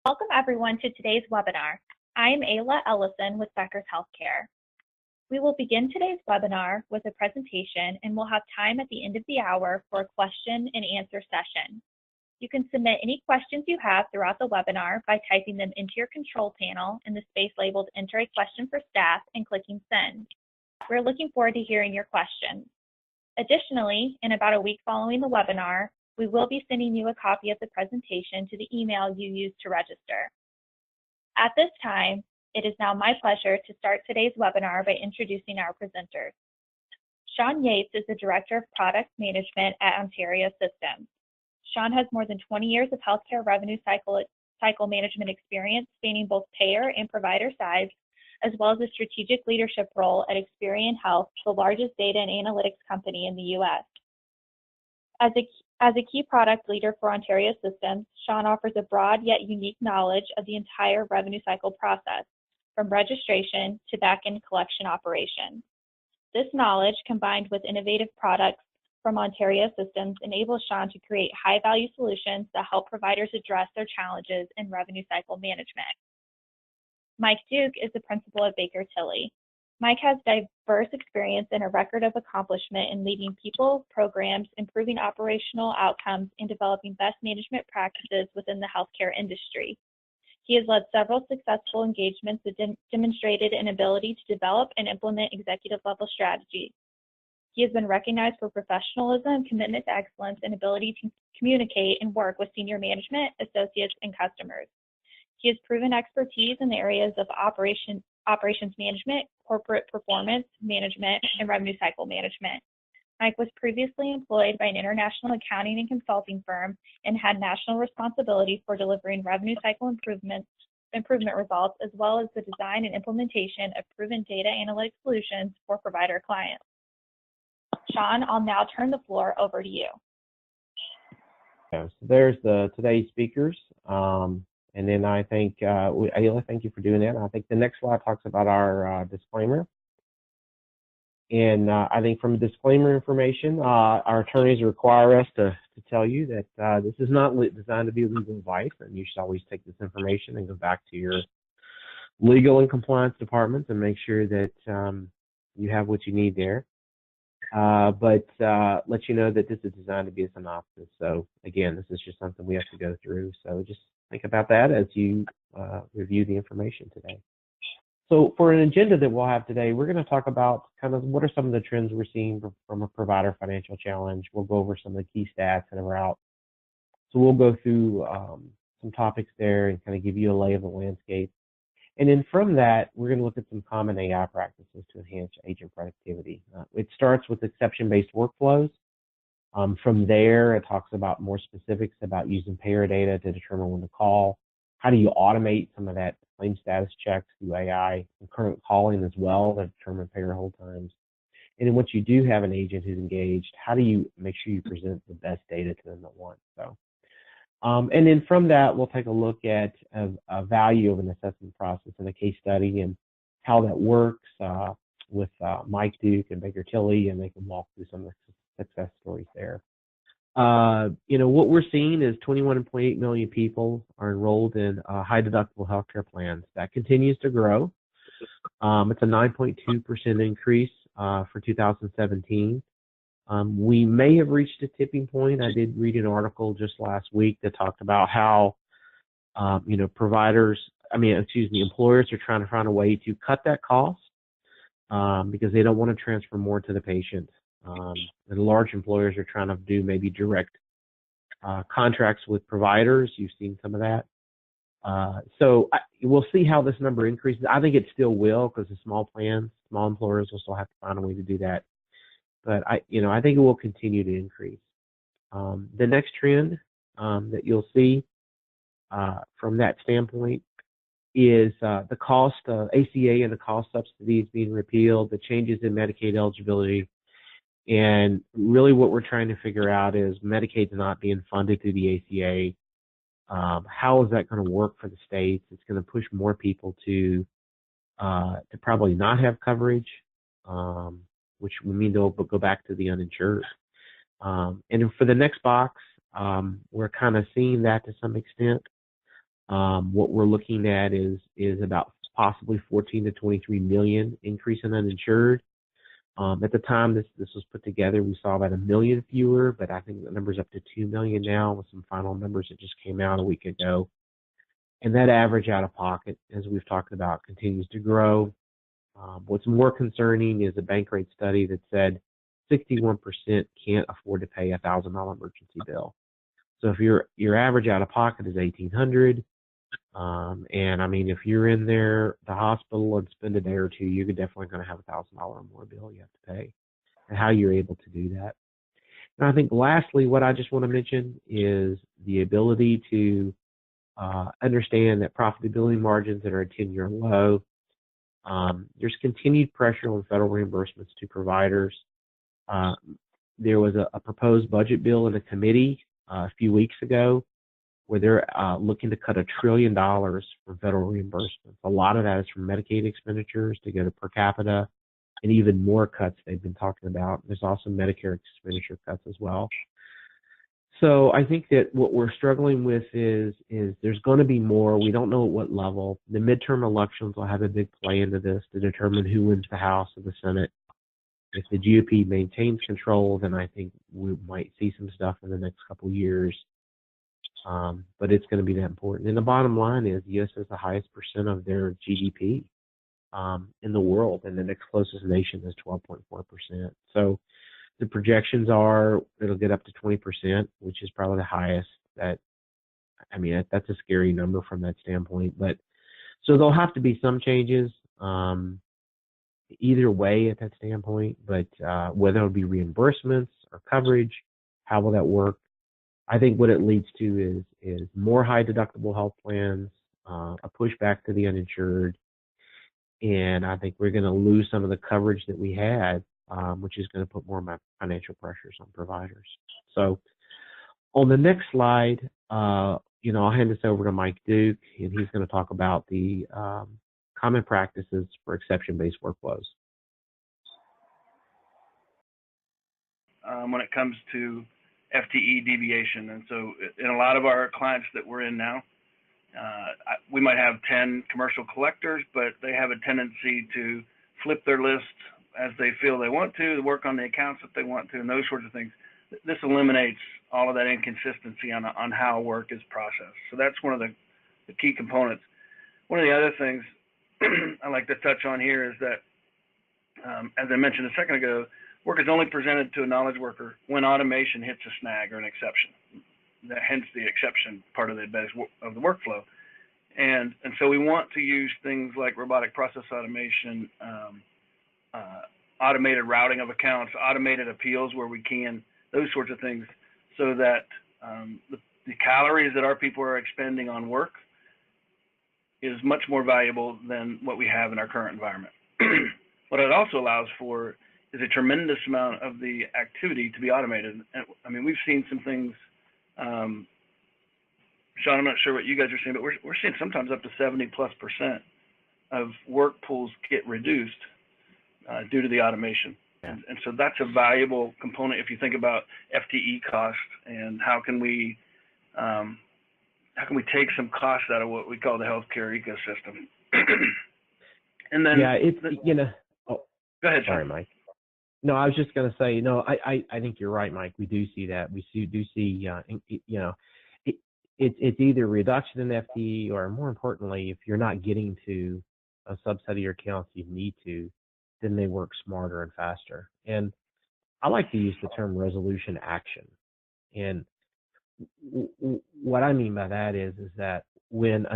Welcome everyone to today's webinar. I am Ayla Ellison with Becker's Healthcare. We will begin today's webinar with a presentation and we'll have time at the end of the hour for a question and answer session. You can submit any questions you have throughout the webinar by typing them into your control panel in the space labeled Enter a Question for Staff and clicking Send. We're looking forward to hearing your questions. Additionally, in about a week following the webinar, we will be sending you a copy of the presentation to the email you used to register. At this time, it is now my pleasure to start today's webinar by introducing our presenters. Sean Yates is the Director of Product Management at Ontario Systems. Sean has more than 20 years of healthcare revenue cycle management experience spanning both payer and provider sides, as well as a strategic leadership role at Experian Health, the largest data and analytics company in the U.S. As a key product leader for Ontario Systems, Sean offers a broad yet unique knowledge of the entire revenue cycle process, from registration to back-end collection operations. This knowledge, combined with innovative products from Ontario Systems, enables Sean to create high-value solutions that help providers address their challenges in revenue cycle management. Mike Duke is the principal at Baker Tilly. Mike has diverse experience and a record of accomplishment in leading people, programs, improving operational outcomes, and developing best management practices within the healthcare industry. He has led several successful engagements that demonstrated an ability to develop and implement executive-level strategies. He has been recognized for professionalism, commitment to excellence, and ability to communicate and work with senior management, associates, and customers. He has proven expertise in the areas of operations management, corporate performance management, and revenue cycle management. Mike was previously employed by an international accounting and consulting firm and had national responsibility for delivering revenue cycle improvement results, as well as the design and implementation of proven data analytics solutions for provider clients. Sean, I'll now turn the floor over to you. So there's today's speakers. And then I think, Ayla, thank you for doing that. I think the next slide talks about our disclaimer. And I think from disclaimer information, our attorneys require us to tell you that this is not designed to be legal advice, and you should always take this information and go back to your legal and compliance departments and make sure that you have what you need there. But let you know that this is designed to be a synopsis. So again, this is just something we have to go through. So just think about that as you review the information today. So for an agenda that we'll have today, we're going to talk about kind of what are some of the trends we're seeing from a provider financial challenge. We'll go over some of the key stats that are out. So we'll go through some topics there and kind of give you a lay of the landscape. And then from that, we're going to look at some common AI practices to enhance agent productivity. It starts with exception-based workflows. From there, it talks about more specifics about using payer data to determine when to call. How do you automate some of that claim status checks through AI and current calling as well to determine payer hold times? And then once you do have an agent who's engaged, how do you make sure you present the best data to them at once? So, and then from that, we'll take a look at a value of an assessment process in a case study and how that works with Mike Duke and Baker Tilly, and they can walk through some of the success stories there. What we're seeing is 21.8 million people are enrolled in high deductible healthcare plans. That continues to grow. It's a 9.2% increase for 2017. We may have reached a tipping point. I did read an article just last week that talked about how, employers are trying to find a way to cut that cost because they don't want to transfer more to the patient. And large employers are trying to do maybe direct contracts with providers. You've seen some of that. So we'll see how this number increases. I think it still will because the small employers will still have to find a way to do that. But I think it will continue to increase. The next trend that you'll see from that standpoint is the cost of ACA and the cost subsidies being repealed, the changes in Medicaid eligibility. And really what we're trying to figure out is Medicaid's not being funded through the ACA. How is that going to work for the states? It's going to push more people to probably not have coverage, which would mean they'll go back to the uninsured. And for the next box, we're kind of seeing that to some extent. What we're looking at is about possibly 14 to 23 million increase in uninsured. At the time this was put together, we saw about 1 million fewer, but I think the number's up to 2 million now with some final numbers that just came out a week ago. And that average out of pocket, as we've talked about, continues to grow. What's more concerning is a bank rate study that said 61% can't afford to pay a $1,000 emergency bill. So if your average out of pocket is $1,800, and I mean, if you're in the hospital and spend a day or two, you're definitely going to have $1,000 or more bill you have to pay, and how you're able to do that. And I think lastly, what I just want to mention is the ability to understand that profitability margins that are a 10-year low. There's continued pressure on federal reimbursements to providers. There was a proposed budget bill in a committee a few weeks ago where they're looking to cut $1 trillion from federal reimbursements. A lot of that is from Medicaid expenditures to go to per capita, and even more cuts they've been talking about. There's also Medicare expenditure cuts as well. So I think that what we're struggling with is there's going to be more. We don't know at what level. The midterm elections will have a big play into this to determine who wins the House and the Senate. If the GOP maintains control, then I think we might see some stuff in the next couple of years. But it's going to be that important. And the bottom line is the U.S. has the highest percent of their GDP in the world, and the next closest nation is 12.4%. So the projections are it'll get up to 20%, which is probably the highest. That's a scary number from that standpoint. But so there'll have to be some changes either way at that standpoint. But whether it'll be reimbursements or coverage, how will that work? I think what it leads to is more high deductible health plans, a pushback to the uninsured, and I think we're going to lose some of the coverage that we had, which is going to put more financial pressures on providers. So on the next slide, I'll hand this over to Mike Duke, and he's going to talk about the common practices for exception-based workflows. When it comes to FTE deviation. And so in a lot of our clients that we're in now, we might have 10 commercial collectors, but they have a tendency to flip their list as they feel they want to work on the accounts that they want to, and those sorts of things. This eliminates all of that inconsistency on how work is processed. So that's one of the key components. One of the other things I like to touch on here is that, as I mentioned a second ago, work is only presented to a knowledge worker when automation hits a snag or an exception. Hence the exception part of the workflow. And so we want to use things like robotic process automation, automated routing of accounts, automated appeals where we can, those sorts of things, so that the calories that our people are expending on work is much more valuable than what we have in our current environment. What it also allows for is a tremendous amount of the activity to be automated. And, I mean, we've seen some things, Sean, I'm not sure what you guys are seeing, but we're seeing sometimes up to 70+% of work pools get reduced due to the automation. Yeah. And so that's a valuable component if you think about FTE cost and how can we take some costs out of what we call the healthcare ecosystem. And then go ahead, Sean. Sorry, Mike. No, I was just going to say, I think you're right, Mike. We do see that. We do see, it's either reduction in FTE or, more importantly, if you're not getting to a subset of your accounts you need to, then they work smarter and faster. And I like to use the term resolution action. And what I mean by that is that when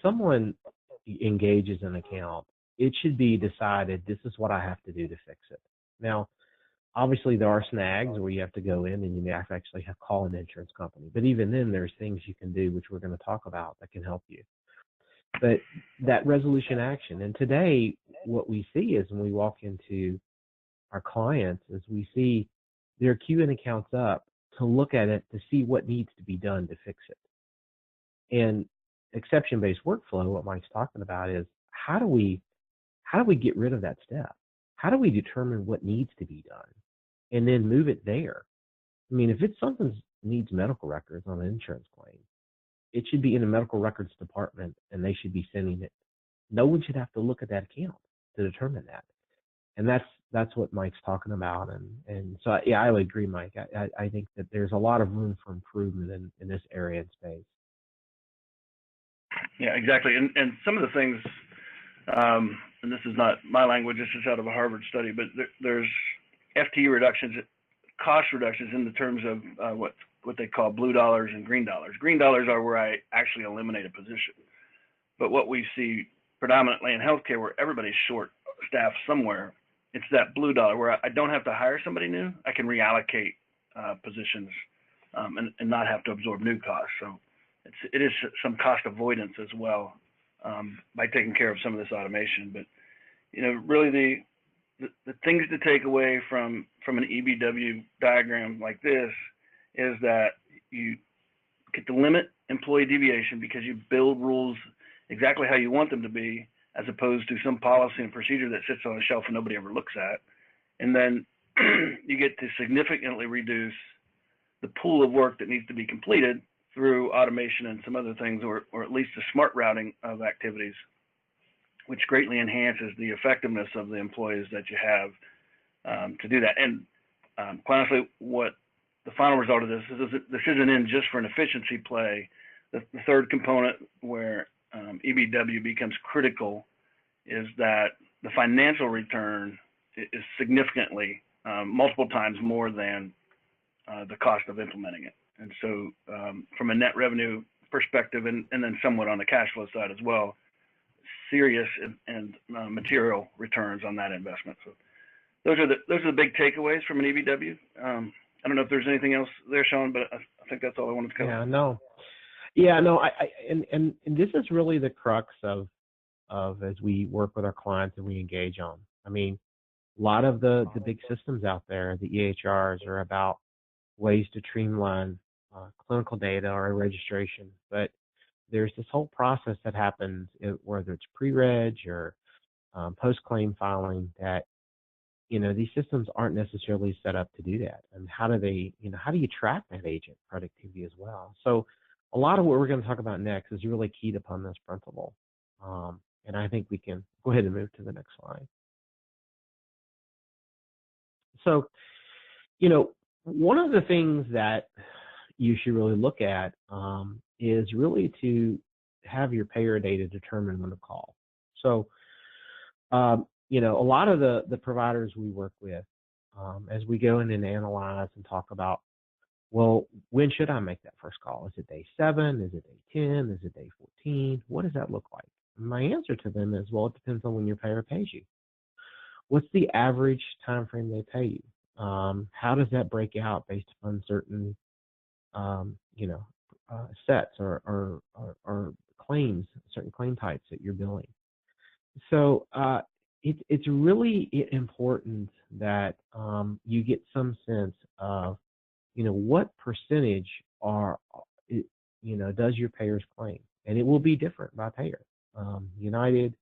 someone engages an account, it should be decided, this is what I have to do to fix it. Now, obviously, there are snags where you have to go in and you may have to actually call an insurance company. But even then, there's things you can do, which we're going to talk about, that can help you. But that resolution action, and today, what we see is when we walk into our clients is we see they're queuing accounts up to look at it to see what needs to be done to fix it. And exception-based workflow, what Mike's talking about is how do we get rid of that step? How do we determine what needs to be done and then move it there? I mean, if it's something needs medical records on an insurance claim, it should be in the medical records department, and they should be sending it. No one should have to look at that account to determine that. And that's what Mike's talking about. And so, yeah, I would agree, Mike. I think that there's a lot of room for improvement in this area and space. Yeah, exactly. And some of the things, and this is not my language, this is out of a Harvard study, but there's FTE reductions, cost reductions in the terms of what they call blue dollars and green dollars. Green dollars are where I actually eliminate a position. But what we see predominantly in healthcare, where everybody's short staffed somewhere, it's that blue dollar where I don't have to hire somebody new. I can reallocate positions and not have to absorb new costs. So it is some cost avoidance as well by taking care of some of this automation. But really the things to take away from an EBW diagram like this is that you get to limit employee deviation because you build rules exactly how you want them to be, as opposed to some policy and procedure that sits on a shelf and nobody ever looks at. And then you get to significantly reduce the pool of work that needs to be completed through automation and some other things, or at least the smart routing of activities, which greatly enhances the effectiveness of the employees that you have to do that. And quite honestly, what the final result of this isn't in just for an efficiency play. The third component where EBW becomes critical is that the financial return is significantly multiple times more than the cost of implementing it. And so from a net revenue perspective, and then somewhat on the cash flow side as well, serious and material returns on that investment. So those are the big takeaways from an EBW. I don't know if there's anything else there, Sean, but I think that's all I wanted to cover. Yeah, no. And this is really the crux of as we work with our clients and we engage on. I mean, a lot of the big systems out there, the EHRs, are about ways to streamline clinical data or registration, but there's this whole process that happens, whether it's pre-reg or post-claim filing, that these systems aren't necessarily set up to do that. And how do you track that agent productivity as well? So a lot of what we're going to talk about next is really keyed upon this principle. And I think we can go ahead and move to the next slide. So, one of the things that you should really look at is really to have your payer data determine when to call. So, a lot of the providers we work with, as we go in and analyze and talk about, well, when should I make that first call? Is it day 7? Is it day 10? Is it day 14? What does that look like? And my answer to them is, well, it depends on when your payer pays you. What's the average time frame they pay you? How does that break out based upon certain, sets or claims, certain claim types that you're billing? So it's really important that you get some sense of, what percentage does your payers claim, and it will be different by payer. United,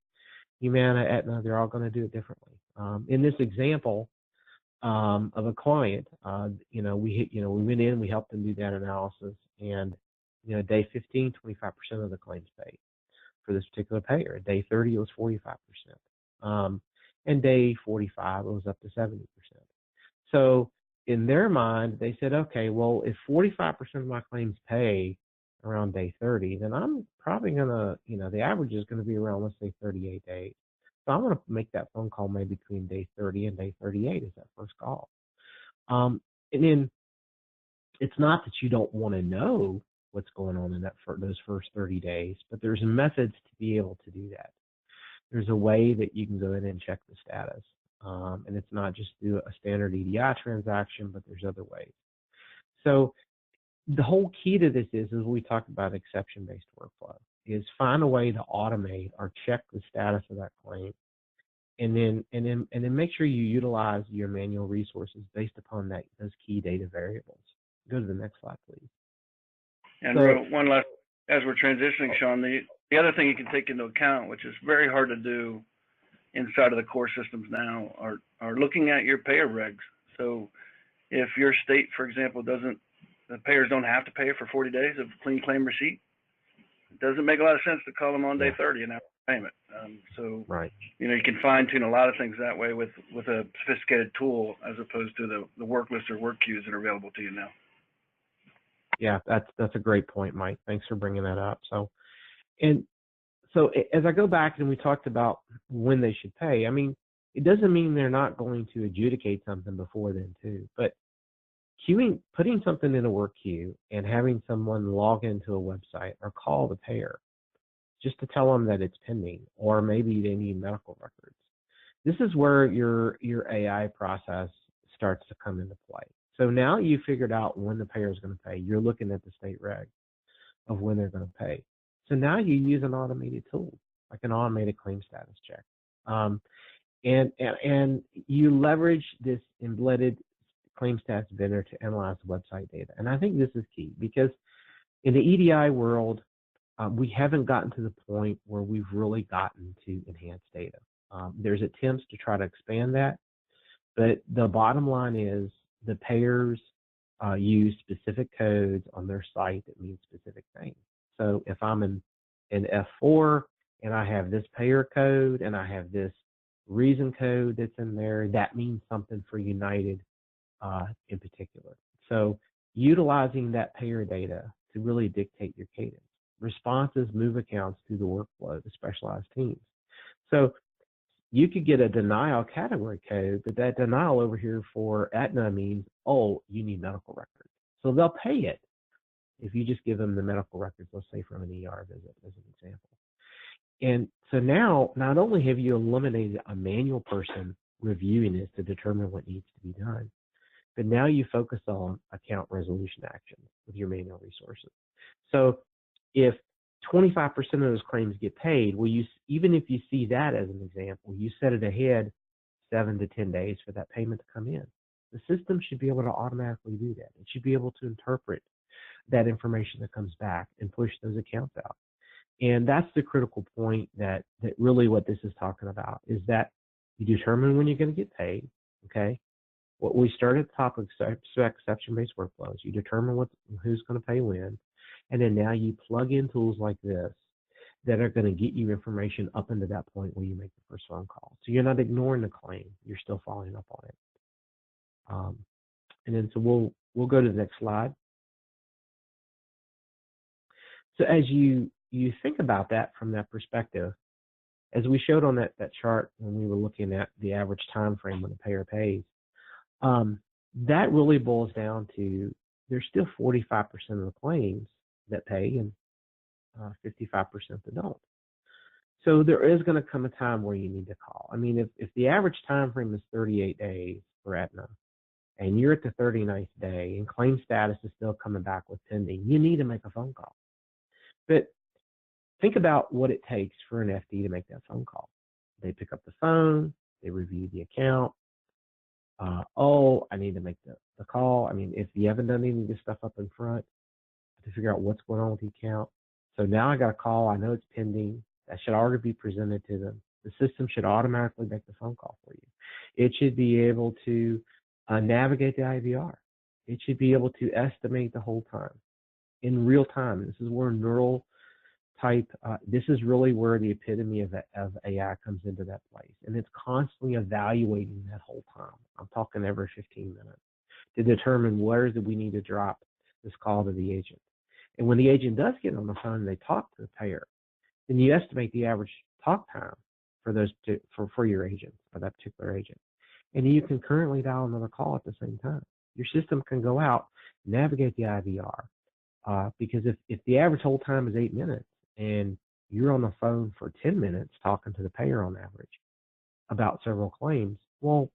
Humana, Aetna, they're all going to do it differently. In this example of a client, we went in, we helped them do that analysis, and day 15, 25% of the claims paid for this particular payer. Day 30, it was 45%, and day 45, it was up to 70%. So in their mind, they said, okay, well, if 45% of my claims pay around day 30, then I'm probably going to, the average is going to be around, let's say, 38 days. So I'm going to make that phone call maybe between day 30 and day 38 as that first call. And then it's not that you don't want to know what's going on in those first 30 days, but there's methods to be able to do that. There's a way that you can go in and check the status. And it's not just through a standard EDI transaction, but there's other ways. So the whole key to this is we talked about exception-based workflow, is find a way to automate or check the status of that claim, and then make sure you utilize your manual resources based upon those key data variables. Go to the next slide, please. And one last, as we're transitioning, Sean, the other thing you can take into account, which is very hard to do inside of the core systems now, are looking at your payer regs. So if your state, for example, the payers don't have to pay for 40 days of clean claim receipt, It doesn't make a lot of sense to call them on day Yeah. 30 and have payment. So, Right. you know, you can fine tune a lot of things that way with a sophisticated tool as opposed to the work list or work queues that are available to you now. Yeah, that's a great point, Mike. Thanks for bringing that up. So as I go back and we talked about when they should pay, I mean, it doesn't mean they're not going to adjudicate something before then too, but putting something in a work queue and having someone log into a website or call the payer just to tell them that it's pending, or maybe they need medical records. This is where your AI process starts to come into play. So now you figured out when the payer is going to pay. You're looking at the state reg of when they're going to pay. So now you use an automated tool, like an automated claim status check. And you leverage this embedded claim stats vendor to analyze website data. And I think this is key because in the EDI world, we haven't gotten to the point where we've really gotten to enhanced data. There's attempts to try to expand that, but the bottom line is the payers use specific codes on their site that mean specific things. So if I'm in F4 and I have this payer code and I have this reason code that's in there, that means something for United in particular. So utilizing that payer data to really dictate your cadence. Responses move accounts through the workflow to specialized teams. So you could get a denial category code, but that denial over here for Aetna means, oh, you need medical records. So they'll pay it if you just give them the medical records, let's say from an ER visit as an example. And so now, not only have you eliminated a manual person reviewing this to determine what needs to be done, but now you focus on account resolution actions with your manual resources. So if 25% of those claims get paid, well, even if you see that as an example, you set it ahead 7 to 10 days for that payment to come in. The system should be able to automatically do that. It should be able to interpret that information that comes back and push those accounts out. And that's the critical point that really what this is talking about is that you determine when you're going to get paid, okay? What we start at the top of exception-based workflows, you determine who's going to pay when, and then now you plug in tools like this that are going to get you information up into that point where you make the first phone call. So you're not ignoring the claim, you're still following up on it. And then so we'll go to the next slide. So as you think about that from that perspective, as we showed on that chart when we were looking at the average time frame when the payer pays, that really boils down to there's still 45% of the claims that pay and 55% that don't. So there is going to come a time where you need to call. I mean, if the average time frame is 38 days for Aetna, and you're at the 39th day and claim status is still coming back with pending, you need to make a phone call. But think about what it takes for an FD to make that phone call. They pick up the phone, they review the account. Oh, I need to make the call. I mean, if you haven't done any of this stuff up in front to figure out what's going on with the account. So now I got a call. I know it's pending. That should already be presented to them. The system should automatically make the phone call for you. It should be able to navigate the IVR. It should be able to estimate the whole time in real time. This is where neural type, this is really where the epitome of AI comes into that place. And it's constantly evaluating that whole time. I'm talking every 15 minutes to determine where do we need to drop this call to the agent. And when the agent does get on the phone and they talk to the payer, then you estimate the average talk time for those for your agent, for that particular agent. And you can currently dial another call at the same time. Your system can go out, navigate the IVR, because if the average hold time is 8 minutes and you're on the phone for 10 minutes talking to the payer on average about several claims, well,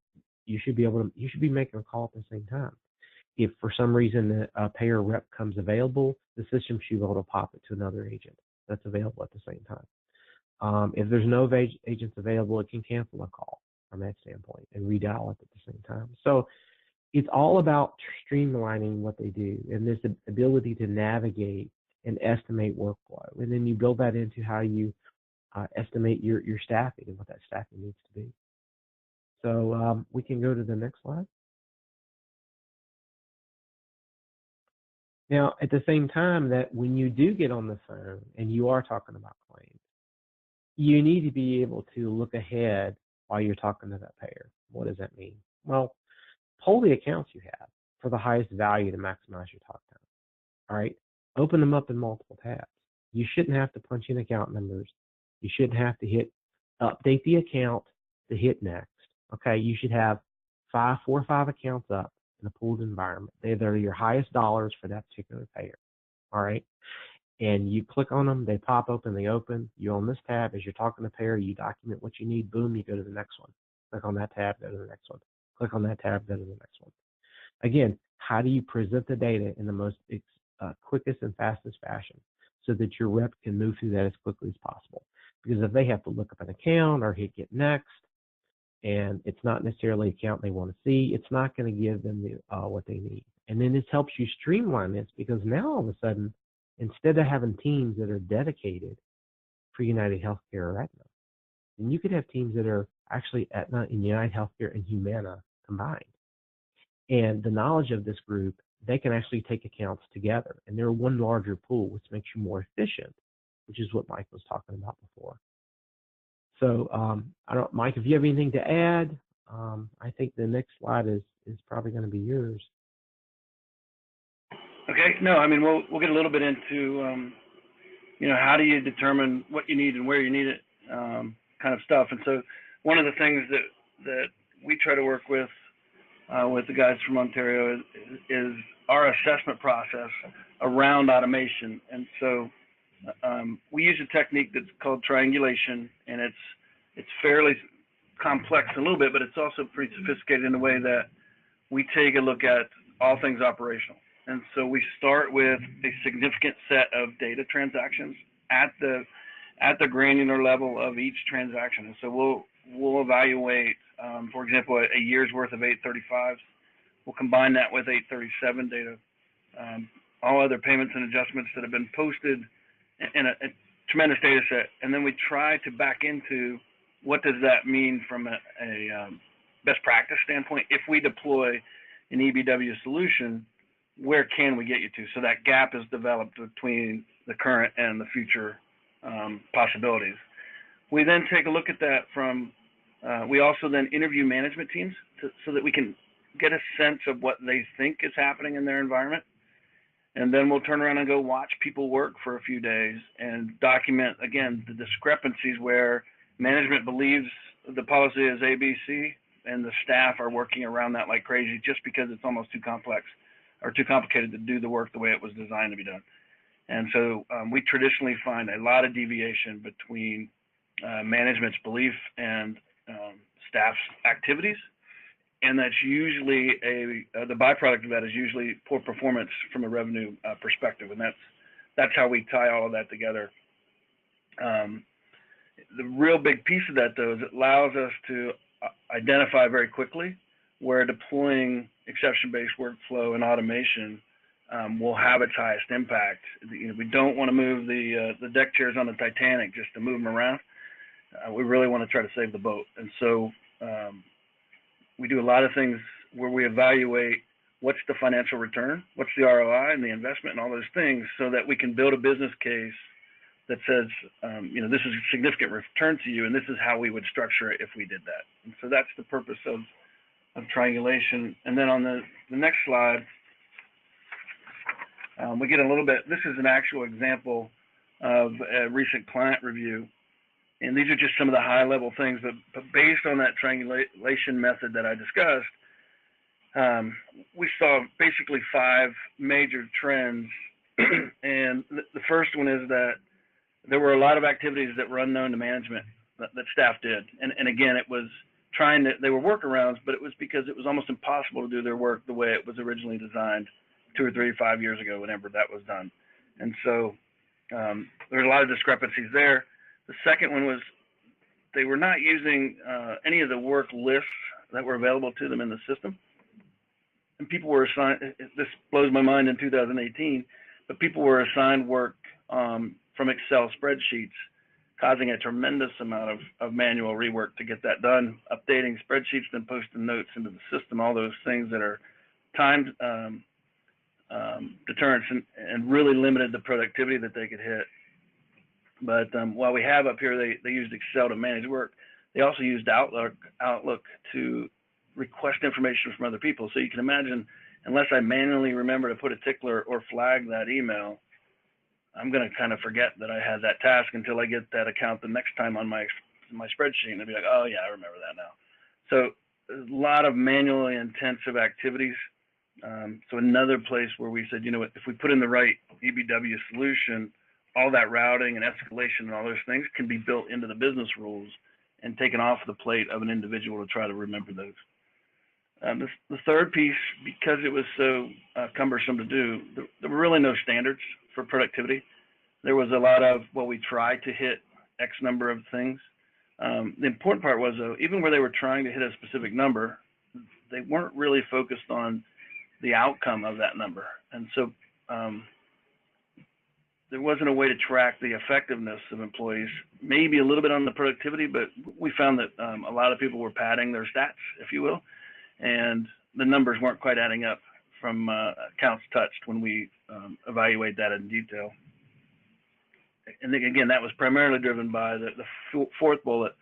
you should be making a call at the same time. If for some reason a payer rep comes available, the system should be able to pop it to another agent that's available at the same time. If there's no agents available, it can cancel a call from that standpoint and redial it at the same time. So it's all about streamlining what they do and this ability to navigate and estimate workflow. And then you build that into how you estimate your staffing and what that staffing needs to be. So we can go to the next slide. Now, at the same time, that when you do get on the phone and you are talking about claims, you need to be able to look ahead while you're talking to that payer. What does that mean? Well, pull the accounts you have for the highest value to maximize your talk time. All right. Open them up in multiple tabs. You shouldn't have to punch in account numbers. You shouldn't have to hit update the account to hit next. Okay. You should have 4 or 5 accounts up in a pooled environment. They're your highest dollars for that particular payer. All right. And you click on them, they pop open, they open. You on this tab, as you're talking to payer, you document what you need, boom, you go to the next one. Click on that tab, go to the next one. Click on that tab, go to the next one. Again, how do you present the data in the most quickest and fastest fashion so that your rep can move through that as quickly as possible? Because if they have to look up an account or hit get next, and it's not necessarily an account they want to see, it's not going to give them what they need. And then this helps you streamline this, because now all of a sudden, instead of having teams that are dedicated for United Healthcare or Aetna, then you could have teams that are actually Aetna and United Healthcare and Humana combined. And the knowledge of this group, they can actually take accounts together, and they're one larger pool, which makes you more efficient, which is what Mike was talking about before. So, Mike, if you have anything to add, I think the next slide is probably going to be yours. Okay. No, I mean, we'll get a little bit into, how do you determine what you need and where you need it, kind of stuff. And so, one of the things that we try to work with the guys from Ontario is our assessment process around automation. And so, we use a technique that's called triangulation, and it's fairly complex a little bit, but it's also pretty sophisticated in the way that we take a look at all things operational. And so we start with a significant set of data transactions at the granular level of each transaction. And so we'll evaluate, for example, a year's worth of 835s. We'll combine that with 837 data, all other payments and adjustments that have been posted in a tremendous data set. And then we try to back into what does that mean from a best practice standpoint. If we deploy an EBW solution, where can we get you to? So that gap is developed between the current and the future possibilities. We then take a look at that from, we also then interview management teams so that we can get a sense of what they think is happening in their environment. And then we'll turn around and go watch people work for a few days and document, again, the discrepancies where management believes the policy is ABC and the staff are working around that like crazy just because it's almost too complex or too complicated to do the work the way it was designed to be done. And so we traditionally find a lot of deviation between management's belief and staff's activities. And that's usually the byproduct of that is usually poor performance from a revenue perspective. And that's how we tie all of that together. The real big piece of that, though, is it allows us to identify very quickly where deploying exception-based workflow and automation will have its highest impact. We don't want to move the deck chairs on the Titanic just to move them around. We really want to try to save the boat. And so we do a lot of things where we evaluate what's the financial return, what's the ROI and the investment and all those things so that we can build a business case that says, this is a significant return to you, and this is how we would structure it if we did that. And so that's the purpose of triangulation. And then on the next slide, we get a little bit, this is an actual example of a recent client review. And these are just some of the high level things, but based on that triangulation method that I discussed, we saw basically 5 major trends. And the first one is that there were a lot of activities that were unknown to management that staff did. And again, it was they were workarounds, but it was because it was almost impossible to do their work the way it was originally designed 2 or 3 or 5 years ago, whenever that was done. And so there's a lot of discrepancies there. The second one was they were not using any of the work lists that were available to them in the system. And people were assigned, this blows my mind in 2018, but people were assigned work from Excel spreadsheets, causing a tremendous amount of manual rework to get that done, updating spreadsheets, then posting notes into the system, all those things that are time deterrence and really limited the productivity that they could hit. But while we have up here, they used Excel to manage work, they also used Outlook to request information from other people. So you can imagine, unless I manually remember to put a tickler or flag that email, I'm going to kind of forget that I had that task until I get that account the next time on my spreadsheet, and I'll be like, oh yeah, I remember that now. So a lot of manually intensive activities. So another place where we said, you know what, if we put in the right BBW solution, all that routing and escalation and all those things can be built into the business rules and taken off the plate of an individual to try to remember those. The third piece, because it was so cumbersome to do, there were really no standards for productivity. There was a lot of, well, we tried to hit X number of things. The important part was, though, even where they were trying to hit a specific number, they weren't really focused on the outcome of that number. And so there wasn't a way to track the effectiveness of employees, maybe a little bit on the productivity, but we found that a lot of people were padding their stats, if you will, and the numbers weren't quite adding up from accounts touched when we evaluate that in detail. And again, that was primarily driven by the fourth bullet,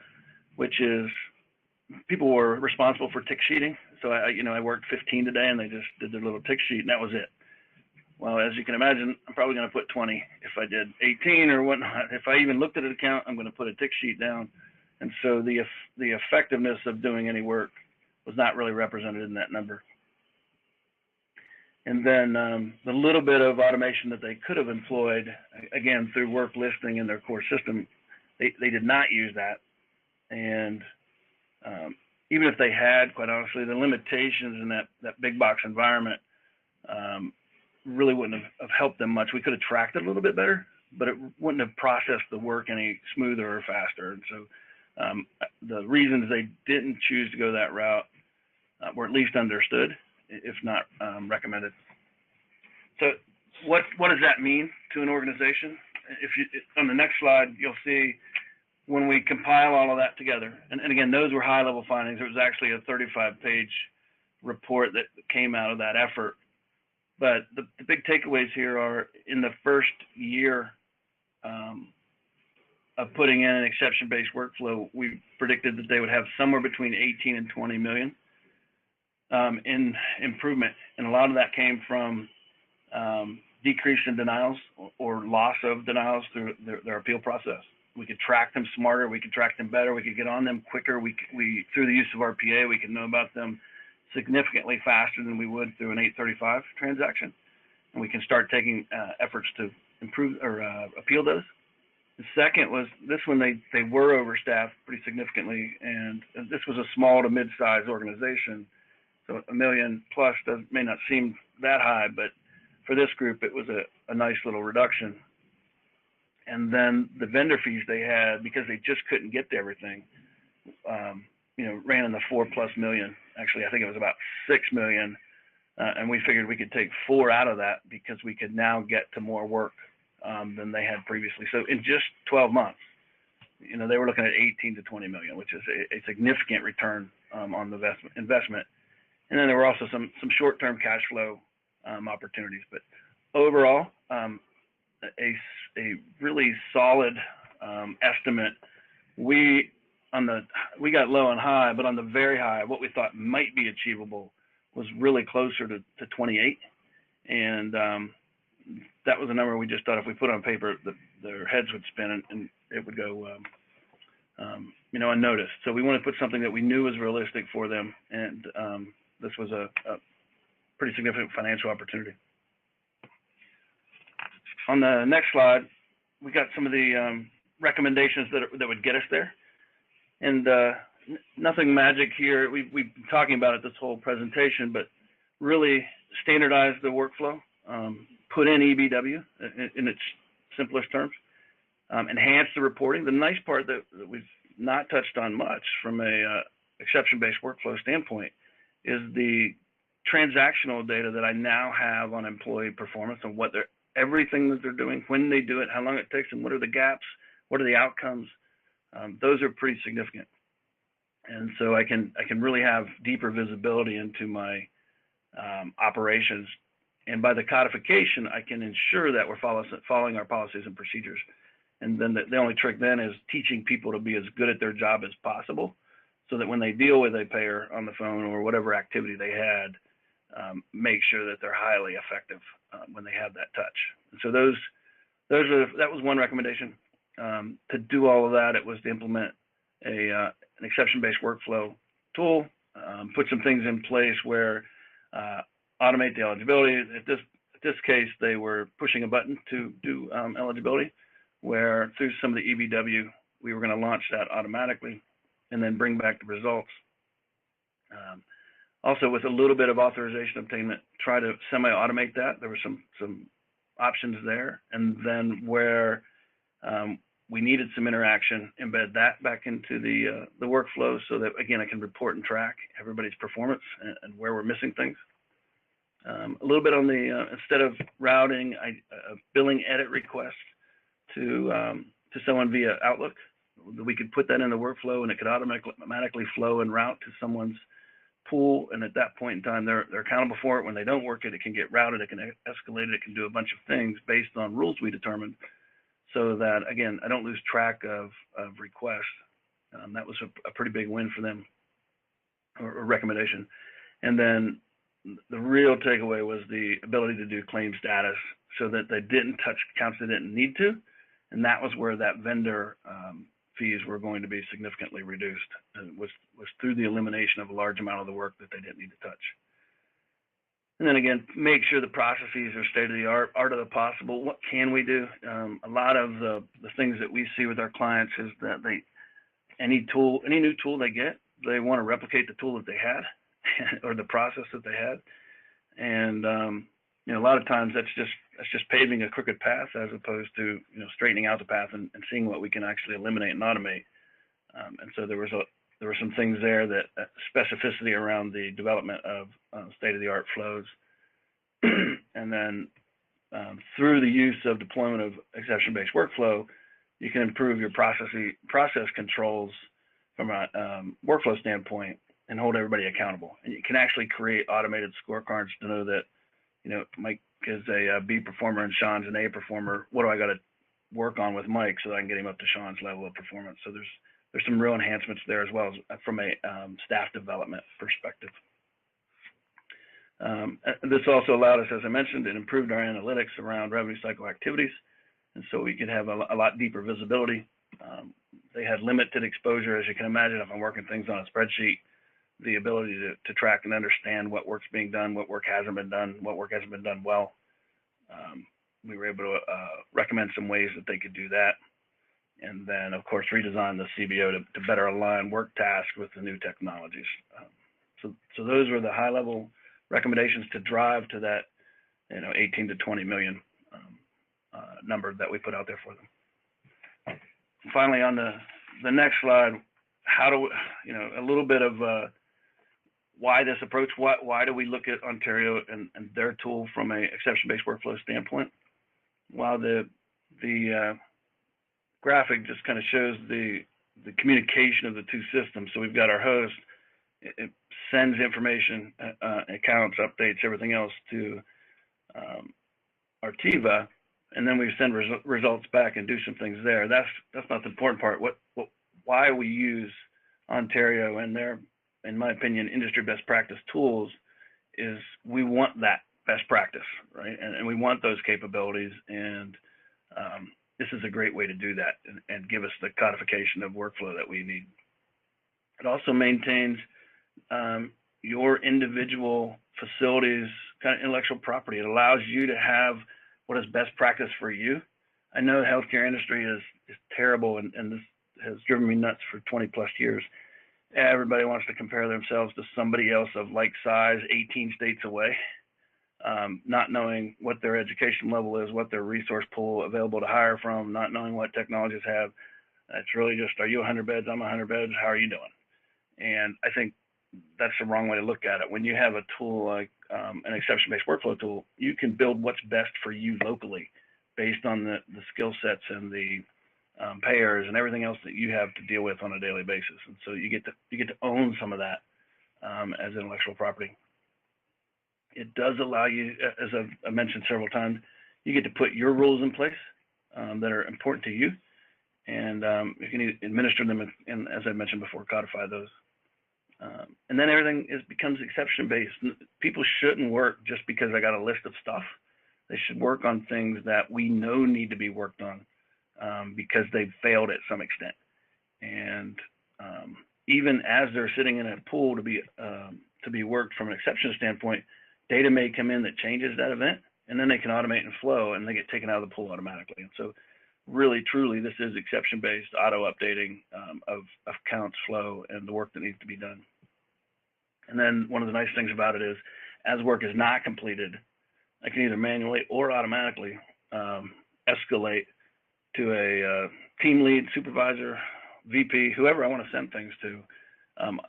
which is people were responsible for tick sheeting. So I worked 15 today, and they just did their little tick sheet, and that was it. Well, as you can imagine, I'm probably going to put 20 if I did 18 or whatnot. If I even looked at an account, I'm going to put a tick sheet down. And so the effectiveness of doing any work was not really represented in that number. And then the little bit of automation that they could have employed, again, through work listing in their core system, they did not use that. And even if they had, quite honestly, the limitations in that big box environment really wouldn't have helped them much. We could have tracked it a little bit better, but it wouldn't have processed the work any smoother or faster. And so the reasons they didn't choose to go that route were at least understood, if not recommended. So what does that mean to an organization? On the next slide, you'll see when we compile all of that together, and again, those were high-level findings. It was actually a 35-page report that came out of that effort. But the big takeaways here are, in the first year of putting in an exception-based workflow, we predicted that they would have somewhere between 18 and 20 million in improvement. And a lot of that came from decrease in denials or loss of denials through their appeal process. We could track them smarter, we could track them better, we could get on them quicker. We through the use of RPA, we could know about them significantly faster than we would through an 835 transaction. And we can start taking efforts to improve or appeal those. The second was this one, they were overstaffed pretty significantly, and this was a small to mid-sized organization. So $1 million plus may not seem that high, but for this group, it was a nice little reduction. And then the vendor fees they had, because they just couldn't get to everything, ran in the $4+ million. Actually, I think it was about $6 million. And we figured we could take 4 out of that because we could now get to more work than they had previously. So in just 12 months, they were looking at 18 to 20 million, which is a significant return on the investment. And then there were also some short-term cash flow opportunities. But overall, a really solid estimate. We got low and high, but on the very high, what we thought might be achievable was really closer to 28. And that was a number we just thought if we put on paper, their heads would spin and it would go unnoticed. So we wanted to put something that we knew was realistic for them. And this was a pretty significant financial opportunity. On the next slide, we got some of the recommendations that would get us there. And nothing magic here. We've been talking about it this whole presentation, but really standardize the workflow, put in EBW in its simplest terms, enhance the reporting. The nice part that we've not touched on much from a exception-based workflow standpoint is the transactional data that I now have on employee performance and everything that they're doing, when they do it, how long it takes them, what are the gaps, what are the outcomes. Those are pretty significant. And so I can really have deeper visibility into my operations And by the codification, I can ensure that we're following our policies and procedures. And then the only trick then is teaching people to be as good at their job as possible, so that when they deal with a payer on the phone or whatever activity they had, make sure that they're highly effective when they have that touch. And so that was one recommendation. To do all of that, it was to implement an exception-based workflow tool, put some things in place where automate the eligibility. At this case, they were pushing a button to do eligibility, where through some of the EBW, we were going to launch that automatically and then bring back the results. Also, with a little bit of authorization obtainment, try to semi-automate that. There were some options there. And then where we needed some interaction, embed that back into the workflow so that, again, I can report and track everybody's performance and where we're missing things. A little bit on the, instead of routing a billing edit request to someone via Outlook, we could put that in the workflow and it could automatically flow and route to someone's pool. And at that point in time, they're accountable for it. When they don't work it, it can get routed, it can escalate it, it can do a bunch of things based on rules we determined, so that, again, I don't lose track of requests. That was a pretty big win for them, or recommendation. And then the real takeaway was the ability to do claim status, so that they didn't touch accounts they didn't need to. And that was where that vendor fees were going to be significantly reduced, and was through the elimination of a large amount of the work that they didn't need to touch. And then again, make sure the processes are state of the art of the possible. What can we do? A lot of the things that we see with our clients is that any new tool they get, they want to replicate the tool that they had or the process that they had. And a lot of times that's just paving a crooked path, as opposed to straightening out the path and seeing what we can actually eliminate and automate. And so there were some things there, that specificity around the development of state-of-the-art flows. And then through the use of deployment of exception-based workflow, you can improve your process controls from a workflow standpoint and hold everybody accountable. And you can actually create automated scorecards to know that, Mike is a B performer and Sean's an A performer. What do I got to work on with Mike so that I can get him up to Sean's level of performance? So there's some real enhancements there, as well as from a staff development perspective. This also allowed us, as I mentioned, it improved our analytics around revenue cycle activities. And so we could have a lot deeper visibility. They had limited exposure, as you can imagine. If I'm working things on a spreadsheet, the ability to track and understand what work's being done, what work hasn't been done, what work hasn't been done well. We were able to recommend some ways that they could do that. And then, of course, redesign the CBO to better align work tasks with the new technologies. So those were the high-level recommendations to drive to that, 18 to 20 million number that we put out there for them. Finally, on the next slide, how do we, a little bit of why this approach? Why do we look at Ontario and their tool from a exception-based workflow standpoint? While the graphic just kind of shows the communication of the two systems. So we've got our host, it sends information, accounts, updates, everything else to Artiva, and then we send results back and do some things there. That's not the important part. Why we use Ontario and their, in my opinion, industry best practice tools is we want that best practice, right? And we want those capabilities, and this is a great way to do that and give us the codification of workflow that we need. It also maintains your individual facilities kind of intellectual property. It allows you to have what is best practice for you. I know the healthcare industry is terrible, and this has driven me nuts for 20 plus years. Everybody wants to compare themselves to somebody else of like size 18 states away, not knowing what their education level is, what their resource pool available to hire from, not knowing what technologies have. It's really just, are you 100 beds? I'm 100 beds. How are you doing? And I think that's the wrong way to look at it. When you have a tool like an exception-based workflow tool, you can build what's best for you locally based on the skill sets and the payers and everything else that you have to deal with on a daily basis. And so you get to own some of that as intellectual property. it does allow you, as I've mentioned several times, you get to put your rules in place that are important to you, and you can administer them and, as I mentioned before, codify those. And then everything becomes exception-based. People shouldn't work just because I got a list of stuff. They should work on things that we know need to be worked on because they've failed at some extent. And even as they're sitting in a pool to be worked from an exception standpoint, data may come in that changes that event, and then they can automate and flow, and they get taken out of the pool automatically. And so really, truly, this is exception-based auto-updating of counts, flow, and the work that needs to be done. And then one of the nice things about it is, as work is not completed, I can either manually or automatically escalate to a team lead, supervisor, VP, whoever I want to send things to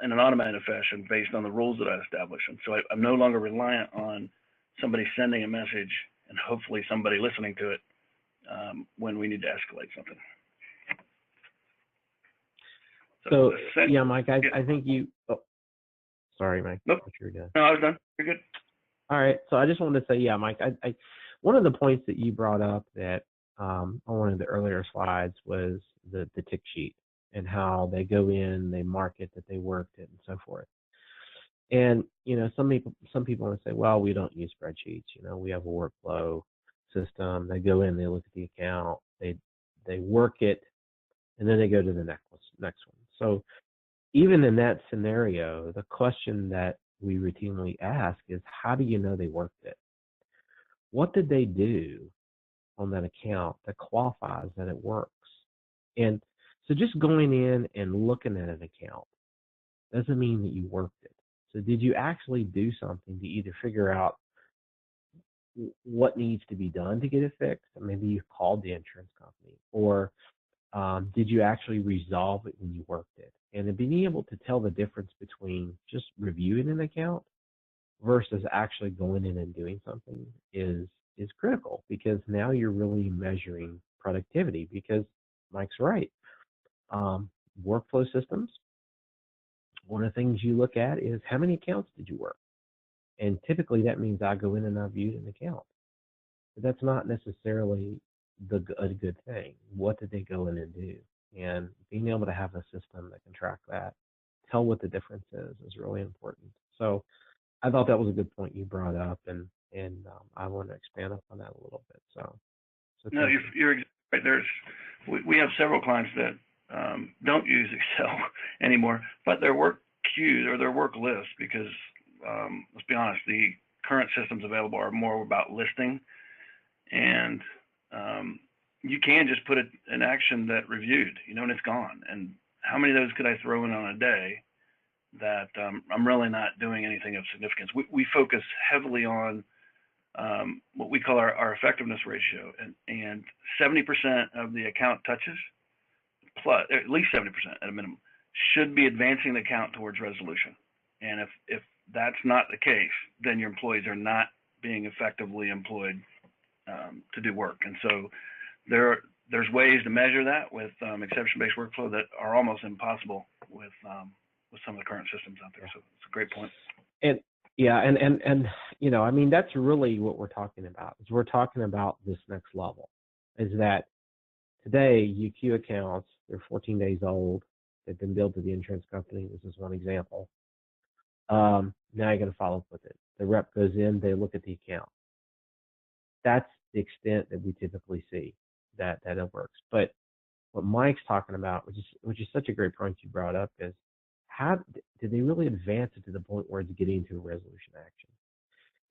in an automated fashion based on the rules that I establish. And so I'm no longer reliant on somebody sending a message and hopefully somebody listening to it when we need to escalate something. So yeah, Mike, I think you, oh, sorry, Mike. Nope. You're done. No, I was done. You're good. All right. So I just wanted to say, yeah, Mike, one of the points that you brought up that on one of the earlier slides was the tick sheet and how they go in, they mark it that they worked it and so forth. And, you know, some people want to say, well, we don't use spreadsheets. You know, we have a workflow system. They go in, they look at the account, they work it, and then they go to the next one. So even in that scenario, the question that we routinely ask is, how do you know they worked it? What did they do on that account that qualifies that it works? And so just going in and looking at an account doesn't mean that you worked it. So did you actually do something to either figure out what needs to be done to get it fixed? Or maybe you called the insurance company, or did you actually resolve it when you worked it? And being able to tell the difference between just reviewing an account versus actually going in and doing something is critical, because now you're really measuring productivity. Because Mike's right. Workflow systems, one of the things you look at is how many accounts did you work? And typically that means I go in and I viewed an account. But that's not necessarily a good thing. What did they go in and do? And being able to have a system that can track that, tell what the difference is really important. So I thought that was a good point you brought up, and I want to expand upon that a little bit. So no, you're right. We have several clients that don't use Excel anymore, but their work queues or their work lists, because let's be honest, the current systems available are more about listing, and you can just put an action that reviewed, you know, and it's gone. And how many of those could I throw in on a day that I'm really not doing anything of significance? We focus heavily on what we call our effectiveness ratio, and 70% of the account touches, plus at least 70% at a minimum, should be advancing the account towards resolution. And if that's not the case, then your employees are not being effectively employed to do work. And so there's ways to measure that with exception-based workflow that are almost impossible with some of the current systems out there. So it's a great point. And yeah, and you know, I mean, that's really what we're talking about. Is we're talking about this next level. Is that today you queue accounts, they're 14 days old, they've been billed to the insurance company. This is one example. Now you're going to follow up with it. The rep goes in, they look at the account. That's the extent that we typically see that it works. But what Mike's talking about, which is such a great point you brought up, is how did they really advance it to the point where it's getting to a resolution action?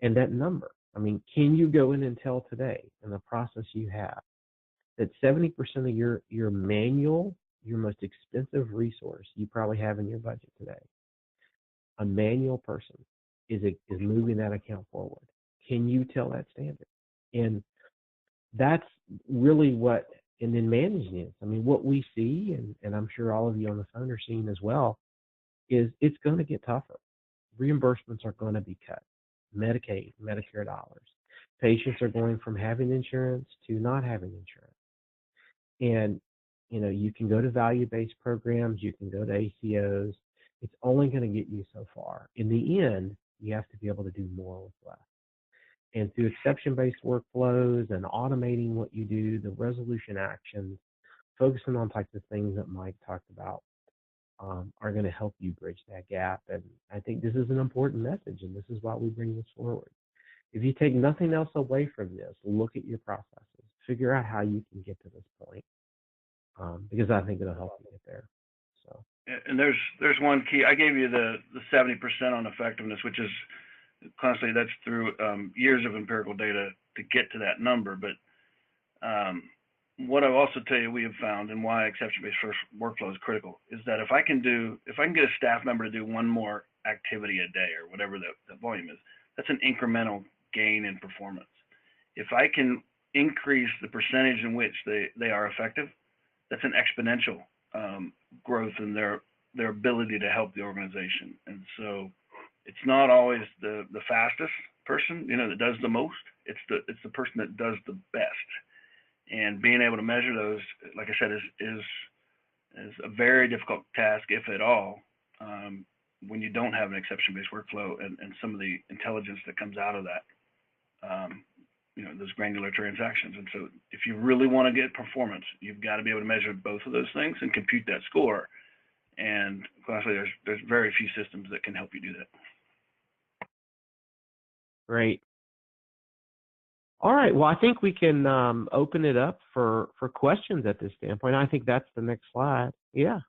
And that number, I mean, can you go in and tell today in the process you have that 70% of your manual, your most expensive resource you probably have in your budget today, a manual person is moving that account forward? Can you tell that standard? And that's really what, and then managing it. I mean, what we see, and I'm sure all of you on the phone are seeing as well, is it's going to get tougher. Reimbursements are going to be cut. Medicaid, Medicare dollars. Patients are going from having insurance to not having insurance. And, you know, you can go to value-based programs, you can go to ACOs. It's only going to get you so far. In the end, You have to be able to do more with less. And through exception-based workflows and automating what you do, the resolution actions, focusing on types of things that Mike talked about, are going to help you bridge that gap. And I think this is an important message, and this is why we bring this forward. If you take nothing else away from this, look at your processes, figure out how you can get to this point, because I think it'll help you get there. So. And there's one key. I gave you the 70% on effectiveness, which is constantly, that's through years of empirical data to get to that number. But what I'll also tell you we have found, and why exception-based first workflow is critical, is that if I can get a staff member to do one more activity a day or whatever the volume is, that's an incremental gain in performance. If I can increase the percentage in which they are effective, that's an exponential growth in their ability to help the organization. And so it's not always the fastest person, that does the most. It's the person that does the best. And being able to measure those, like I said, is a very difficult task, if at all, when you don't have an exception-based workflow and some of the intelligence that comes out of that, those granular transactions. And so if you really want to get performance, you've got to be able to measure both of those things and compute that score. And honestly, there's very few systems that can help you do that. Great. All right. Well, I think we can open it up for questions at this standpoint. I think that's the next slide. Yeah.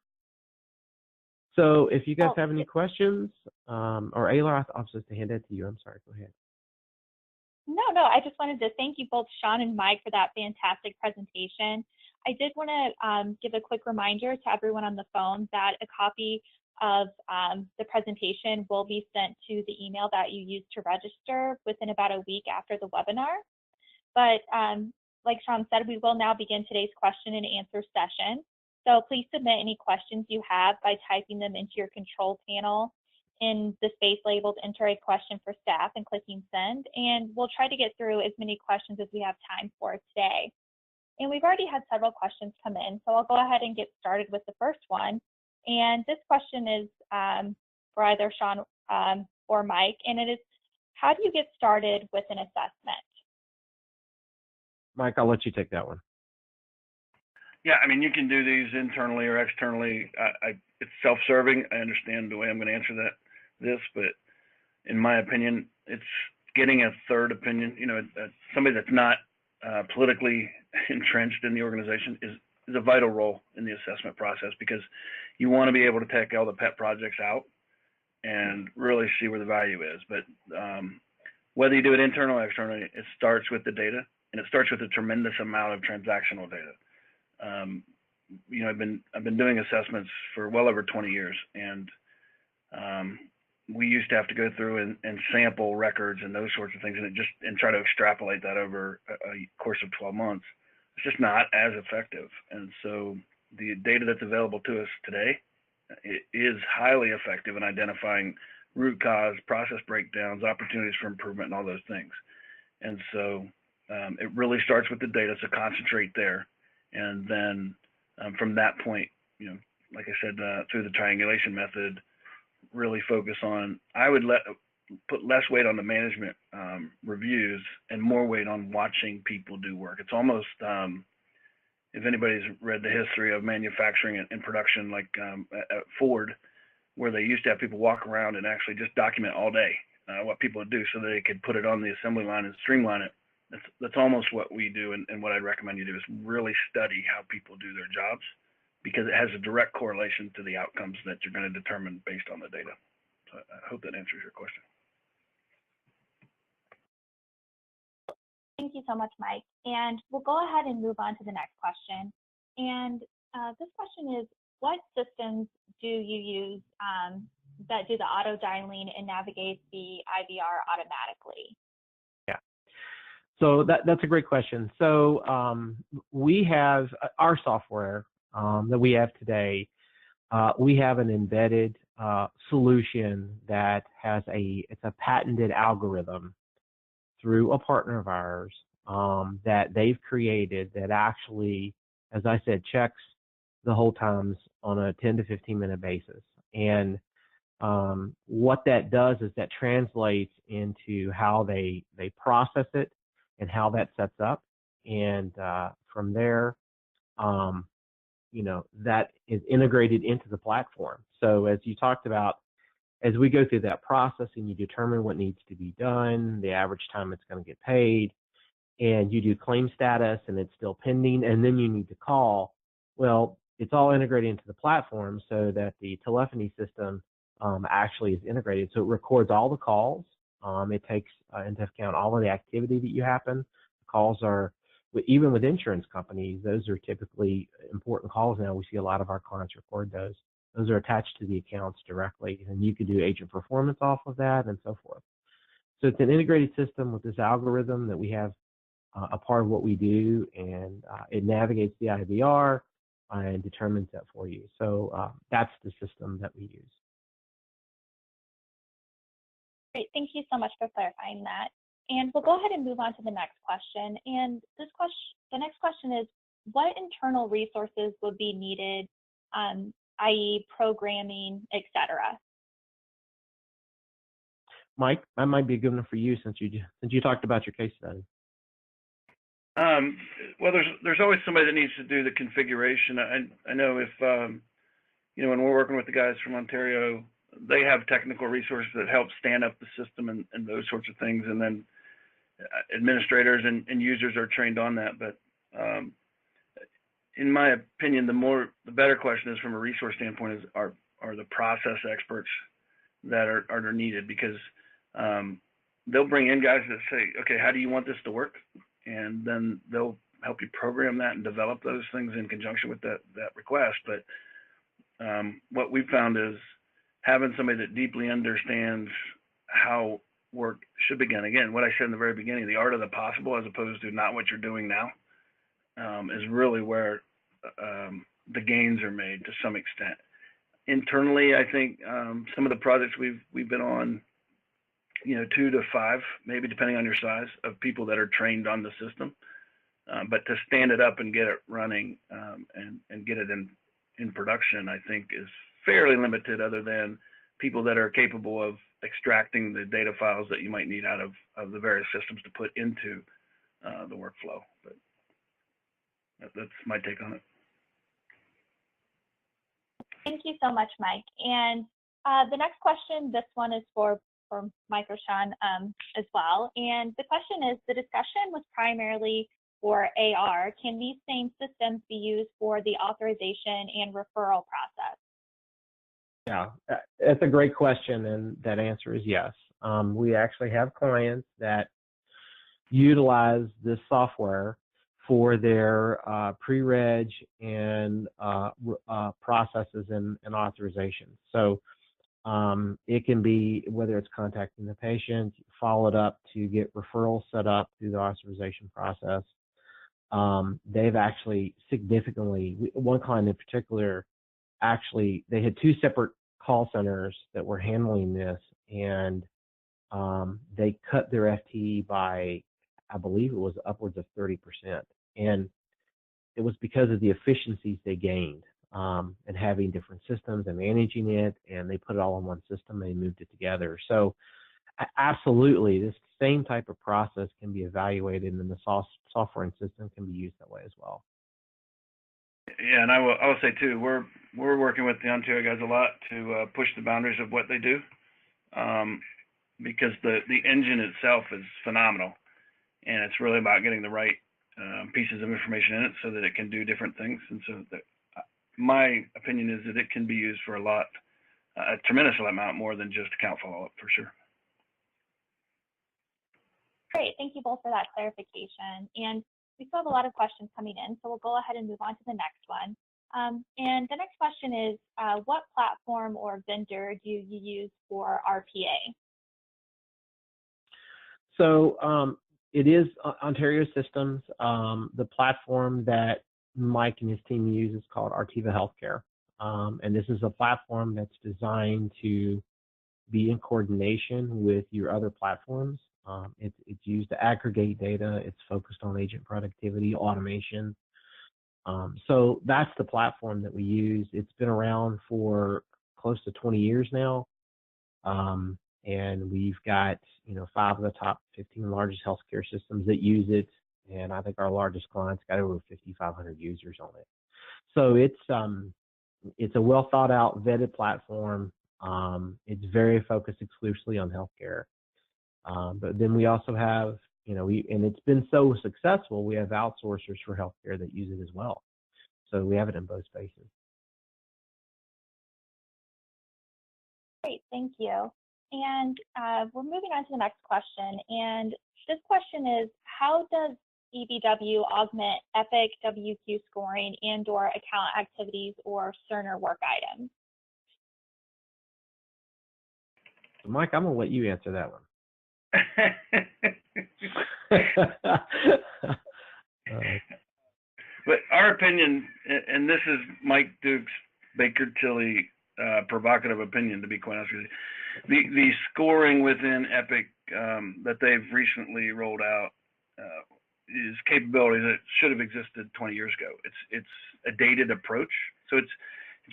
So if you guys have any questions, or Ayla, I'll just hand it to you. I'm sorry. Go ahead. No, I just wanted to thank you both, Sean and Mike, for that fantastic presentation. I did want to give a quick reminder to everyone on the phone that a copy of the presentation will be sent to the email that you used to register within about a week after the webinar. But like Sean said, we will now begin today's question and answer session. So please submit any questions you have by typing them into your control panel in the space labeled "Enter a question for staff" and clicking send. And we'll try to get through as many questions as we have time for today. And we've already had several questions come in, so I'll go ahead and get started with the first one. And this question is for either Sean or Mike, and it is, how do you get started with an assessment? Mike, I'll let you take that one. Yeah, I mean, you can do these internally or externally. It's self-serving. I understand the way I'm going to answer this, but in my opinion, it's getting a third opinion. Somebody that's not politically entrenched in the organization is a vital role in the assessment process, because you want to be able to take all the pet projects out and really see where the value is. But whether you do it internally or externally, it starts with the data, and it starts with a tremendous amount of transactional data. I've been doing assessments for well over 20 years, and we used to have to go through and sample records and those sorts of things, and try to extrapolate that over a course of 12 months. It's just not as effective. And so the data that's available to us today is highly effective in identifying root cause, process breakdowns, opportunities for improvement, and all those things. And so it really starts with the data, so concentrate there. And then from that point, like I said, through the triangulation method, really focus on, I would put less weight on the management reviews and more weight on watching people do work. It's almost, if anybody's read the history of manufacturing and production, like at Ford, where they used to have people walk around and actually just document all day what people would do so they could put it on the assembly line and streamline it. That's almost what we do, and what I'd recommend you do is really study how people do their jobs, because it has a direct correlation to the outcomes that you're going to determine based on the data. So I hope that answers your question. Thank you so much, Mike. And we'll go ahead and move on to the next question. And this question is, what systems do you use that do the auto dialing and navigate the IVR automatically? Yeah. So that's a great question. So we have our software that we have today. We have an embedded solution that has it's a patented algorithm through a partner of ours that they've created that actually, as I said, checks the hold times on a 10 to 15 minute basis. And What that does is that translates into how they process it and how that sets up. And from there, that is integrated into the platform. So as you talked about, as we go through that process and you determine what needs to be done, the average time it's going to get paid, and you do claim status and it's still pending, and then you need to call, well, it's all integrated into the platform so that the telephony system actually is integrated. So it records all the calls. It takes into account all of the activity that you happen. Calls are, even with insurance companies, those are typically important calls now. We see a lot of our clients record those. Those are attached to the accounts directly, and you can do agent performance off of that and so forth. So it's an integrated system with this algorithm that we have a part of what we do, and it navigates the IVR and determines that for you. So that's the system that we use. Great, thank you so much for clarifying that. And we'll go ahead and move on to the next question. And the next question is, what internal resources would be needed, i.e. programming, etc.? Mike, that might be a good one for you since you talked about your case study. Well, there's always somebody that needs to do the configuration. I know if when we're working with the guys from Ontario, they have technical resources that help stand up the system and those sorts of things, and then administrators and users are trained on that. But in my opinion, the better question is, from a resource standpoint, are the process experts that are needed, because they'll bring in guys that say, okay, how do you want this to work? And then they'll help you program that and develop those things in conjunction with that request. But what we've found is having somebody that deeply understands how work should begin. Again, what I said in the very beginning, the art of the possible as opposed to not what you're doing now, is really where the gains are made to some extent. Internally, I think some of the projects we've been on, 2 to 5, maybe depending on your size, of people that are trained on the system. But to stand it up and get it running and get it in production, I think is fairly limited, other than people that are capable of extracting the data files that you might need out of the various systems to put into the workflow. But that's my take on it. Thank you so much, Mike. And the next question, this one is for Mike or Sean as well. And the question is, the discussion was primarily for AR. Can these same systems be used for the authorization and referral process? Yeah, that's a great question, and that answer is yes. We actually have clients that utilize this software for their pre-reg and processes and authorizations. So it can be whether it's contacting the patient, followed up to get referrals set up through the authorization process. They've actually significantly, one client in particular, actually, they had 2 separate call centers that were handling this, and they cut their FTE by, I believe it was upwards of 30%. And it was because of the efficiencies they gained and having different systems and managing it, and they put it all in one system and they moved it together. So absolutely, this same type of process can be evaluated, and the software and system can be used that way as well. Yeah, and I will say too, we're working with the Ontario guys a lot to push the boundaries of what they do, because the engine itself is phenomenal, and it's really about getting the right pieces of information in it so that it can do different things. And so my opinion is that it can be used for a tremendous amount more than just account follow-up, for sure. Great, thank you both for that clarification. And we still have a lot of questions coming in, so we'll go ahead and move on to the next one. And the next question is, what platform or vendor do you use for RPA? So it is Ontario Systems. The platform that Mike and his team use is called Artiva Healthcare. And this is a platform that's designed to be in coordination with your other platforms. It's used to aggregate data. It's focused on agent productivity, automation. So that's the platform that we use. It's been around for close to 20 years now. And we've got, 5 of the top 15 largest healthcare systems that use it. And I think our largest client's got over 5,500 users on it. So it's a well thought out, vetted platform. It's very focused exclusively on healthcare. But then we also have, and it's been so successful, we have outsourcers for healthcare that use it as well. So we have it in both spaces. Great, thank you. And we're moving on to the next question. And this question is, how does BBW augment Epic WQ scoring and/or account activities or Cerner work items? So Mike, I'm going to let you answer that one. But our opinion, and this is Mike Duke's Baker Tilly provocative opinion, to be quite honest with you, the scoring within Epic that they've recently rolled out is capabilities that should have existed 20 years ago. It's a dated approach, so it's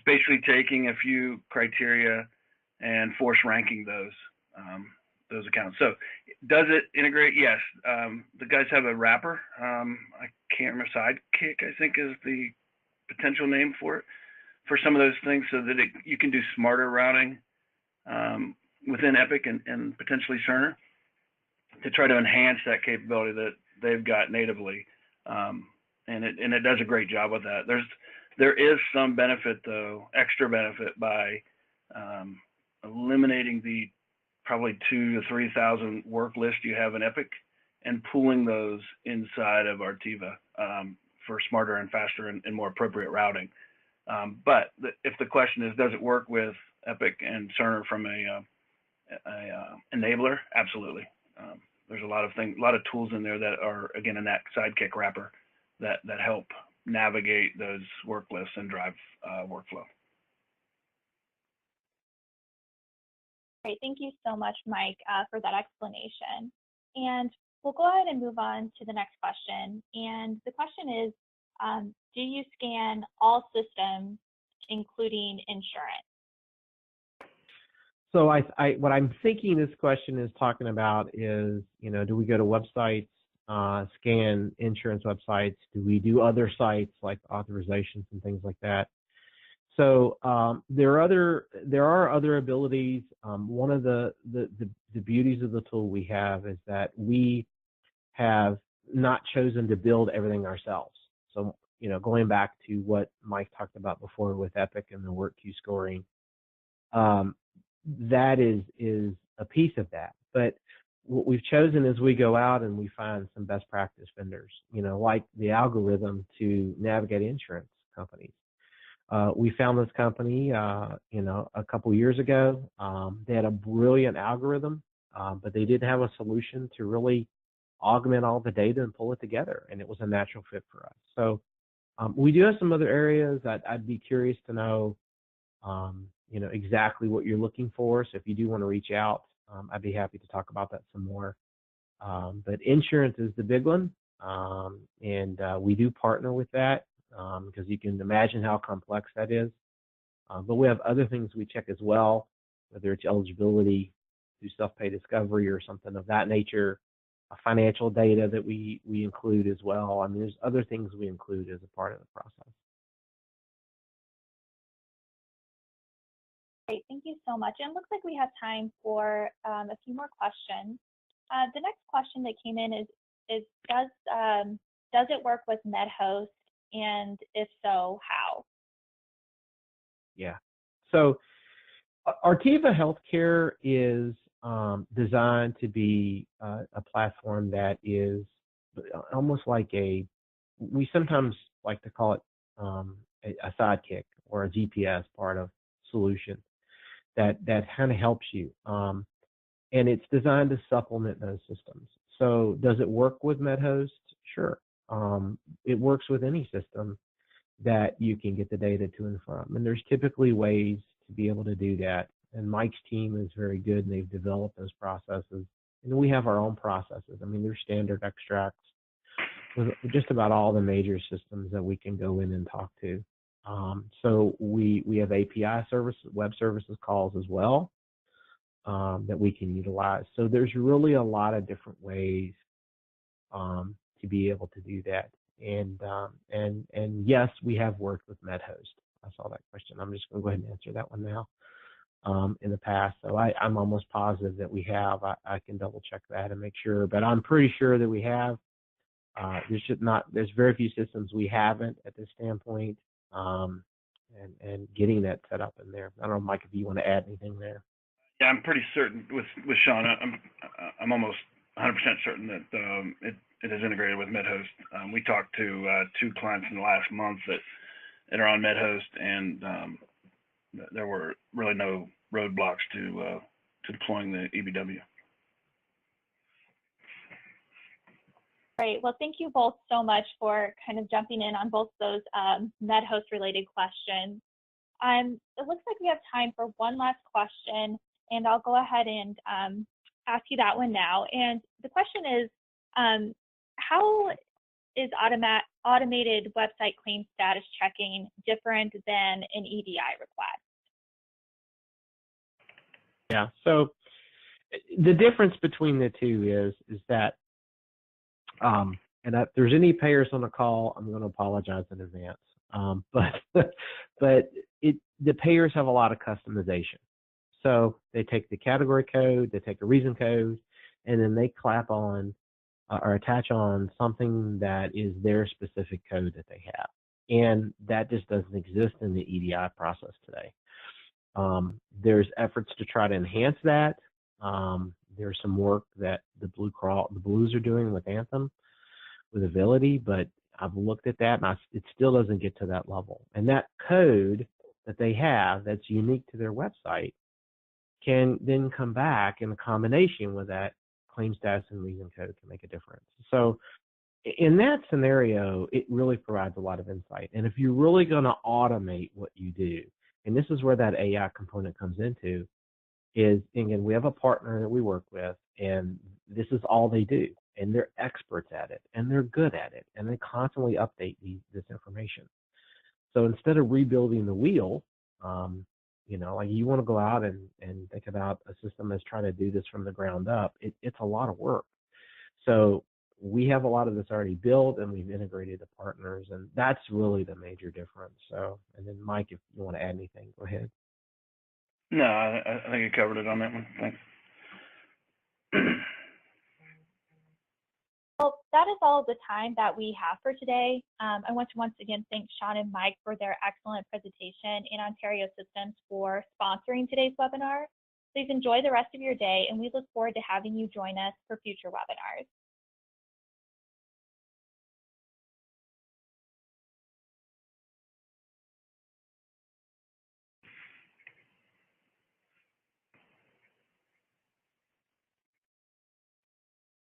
basically taking a few criteria and force ranking those accounts. So does it integrate? Yes. The guys have a wrapper. I can't remember, Sidekick, I think is the potential name for it, for some of those things, so that you can do smarter routing within Epic and potentially Cerner to try to enhance that capability that they've got natively. And it does a great job with that. There is some benefit, though, extra benefit, by eliminating the probably 2,000 to 3,000 work lists you have in Epic and pooling those inside of Artiva for smarter and faster and more appropriate routing. But if the question is, does it work with Epic and Cerner from a enabler? Absolutely. There's a lot of tools in there that are, again, in that Sidekick wrapper that help navigate those work lists and drive workflow. Great, thank you so much, Mike, for that explanation. And we'll go ahead and move on to the next question. And the question is, do you scan all systems, including insurance? So what I'm thinking this question is talking about is, do we go to websites, scan insurance websites? Do we do other sites like authorizations and things like that? So there are other abilities. One of the beauties of the tool we have is that we have not chosen to build everything ourselves. So, going back to what Mike talked about before with Epic and the work queue scoring, that is a piece of that. But what we've chosen is we go out and we find some best practice vendors, like the algorithm to navigate insurance companies. We found this company, a couple years ago. They had a brilliant algorithm, but they didn't have a solution to really augment all the data and pull it together, and it was a natural fit for us. So we do have some other areas that I'd be curious to know, exactly what you're looking for. So if you do want to reach out, I'd be happy to talk about that some more. But insurance is the big one, and we do partner with that. Because you can imagine how complex that is. But we have other things we check as well, whether it's eligibility through self-pay discovery or something of that nature, financial data that we include as well. I mean, there's other things we include as a part of the process. Great, thank you so much. And it looks like we have time for a few more questions. The next question that came in is does it work with MedHost? And if so, how? Yeah. So Artiva Healthcare is designed to be a platform that is almost like we sometimes like to call it a sidekick or a GPS part of solution that kind of helps you. And it's designed to supplement those systems. So does it work with MedHost? Sure. It works with any system that you can get the data to and from. And there's typically ways to be able to do that. And Mike's team is very good, and they've developed those processes. And we have our own processes. I mean, there's standard extracts with just about all the major systems that we can go in and talk to. So we have API services, web services calls as well. that we can utilize. So there's really a lot of different ways to be able to do that. And yes, we have worked with MedHost. I saw that question. I'm just going to go ahead and answer that one now. In the past, so I'm almost positive that we have. I can double check that and make sure, but I'm pretty sure that we have. There's very few systems we haven't at this standpoint, and getting that set up in there. I don't know, Mike, if you want to add anything there. Yeah, I'm pretty certain with Sean. I'm almost 100% certain that it is integrated with MedHost. We talked to 2 clients in the last month that are on MedHost, and there were really no roadblocks to deploying the EBW. Great. Well, thank you both so much for kind of jumping in on both those MedHost related questions. It looks like we have time for one last question, and I'll go ahead and ask you that one now. And the question is, how is automated website claim status checking different than an EDI request? Yeah, so the difference between the two is that, and if there's any payers on the call, I'm going to apologize in advance. But the payers have a lot of customization. So they take the category code, they take a reason code, and then they clap on or attach on something that is their specific code that they have. And that just doesn't exist in the EDI process today. There's efforts to try to enhance that. There's some work that the Blues are doing with Anthem, with Ability, but I've looked at that and it still doesn't get to that level. And that code that they have that's unique to their website can then come back in a combination with that claim status and reason code to make a difference. So in that scenario, it really provides a lot of insight. And if you're really going to automate what you do, and this is where that AI component comes into, is, again, we have a partner that we work with, and this is all they do, and they're experts at it, and they're good at it, and they constantly update this information. So instead of rebuilding the wheel, like you want to go out and think about a system that's trying to do this from the ground up, it's a lot of work. So we have a lot of this already built, and we've integrated the partners, and that's really the major difference. So, and then Mike, if you want to add anything, go ahead. No, I think you covered it on that one. Thanks. Well, that is all the time that we have for today. I want to once again thank Sean and Mike for their excellent presentation, and Ontario Systems for sponsoring today's webinar. Please enjoy the rest of your day, and we look forward to having you join us for future webinars.